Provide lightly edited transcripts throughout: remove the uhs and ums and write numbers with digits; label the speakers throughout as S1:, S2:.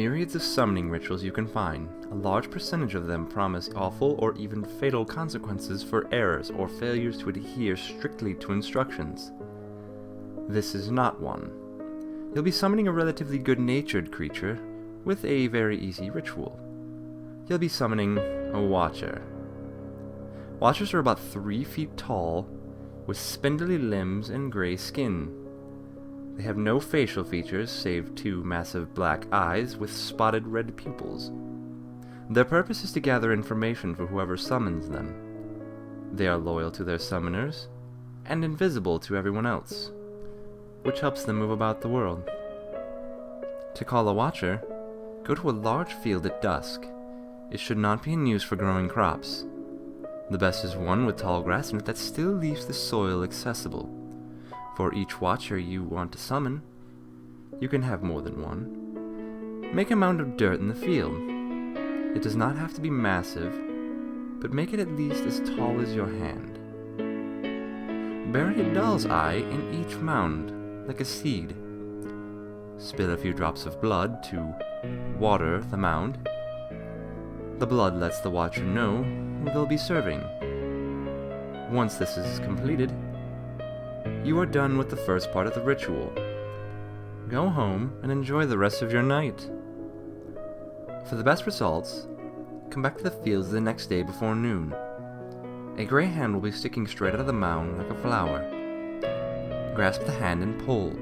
S1: myriads of summoning rituals you can find, a large percentage of them promise awful or even fatal consequences for errors or failures to adhere strictly to instructions. This is not one. You'll be summoning a relatively good-natured creature with a very easy ritual. You'll be summoning a Watcher. Watchers are about 3 feet tall, with spindly limbs and gray skin. They have no facial features save 2 massive black eyes with spotted red pupils. Their purpose is to gather information for whoever summons them. They are loyal to their summoners, and invisible to everyone else, which helps them move about the world. To call a Watcher, go to a large field at dusk. It should not be in use for growing crops. The best is one with tall grass in it that still leaves the soil accessible. For each Watcher you want to summon, you can have more than one. Make a mound of dirt in the field. It does not have to be massive, but make it at least as tall as your hand. Bury a doll's eye in each mound, like a seed. Spill a few drops of blood to water the mound. The blood lets the Watcher know who they'll be serving. Once this is completed, you are done with the first part of the ritual. Go home and enjoy the rest of your night. For the best results, come back to the fields the next day before noon. A gray hand will be sticking straight out of the mound like a flower. Grasp the hand and pull.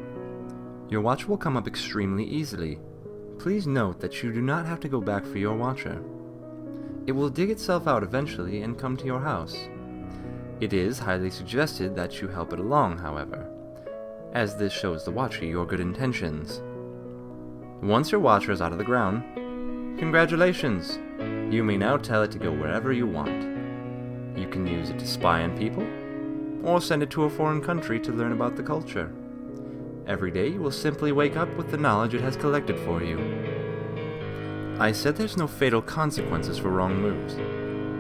S1: Your Watcher will come up extremely easily. Please note that you do not have to go back for your Watcher. It will dig itself out eventually and come to your house. It is highly suggested that you help it along, however, as this shows the Watcher your good intentions. Once your Watcher is out of the ground, congratulations! You may now tell it to go wherever you want. You can use it to spy on people, or send it to a foreign country to learn about the culture. Every day you will simply wake up with the knowledge it has collected for you. I said there's no fatal consequences for wrong moves.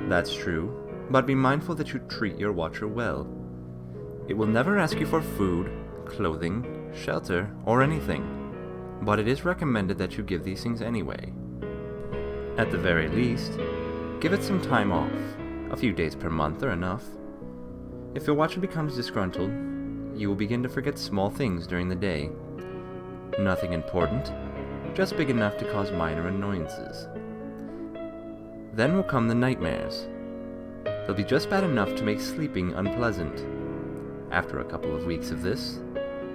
S1: That's true, but be mindful that you treat your Watcher well. It will never ask you for food, clothing, shelter, or anything, but it is recommended that you give these things anyway. At the very least, give it some time off. A few days per month are enough. If your Watcher becomes disgruntled, you will begin to forget small things during the day. Nothing important, just big enough to cause minor annoyances. Then will come the nightmares. They'll be just bad enough to make sleeping unpleasant. After a couple of weeks of this,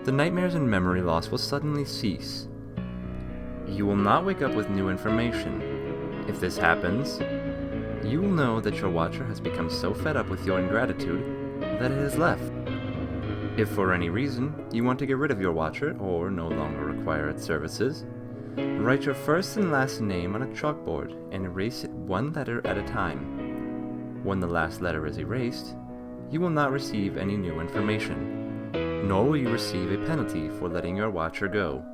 S1: the nightmares and memory loss will suddenly cease. You will not wake up with new information. If this happens, you will know that your Watcher has become so fed up with your ingratitude that it has left. If for any reason you want to get rid of your Watcher or no longer require its services, write your first and last name on a chalkboard and erase it 1 letter at a time. When the last letter is erased, you will not receive any new information, nor will you receive a penalty for letting your Watcher go.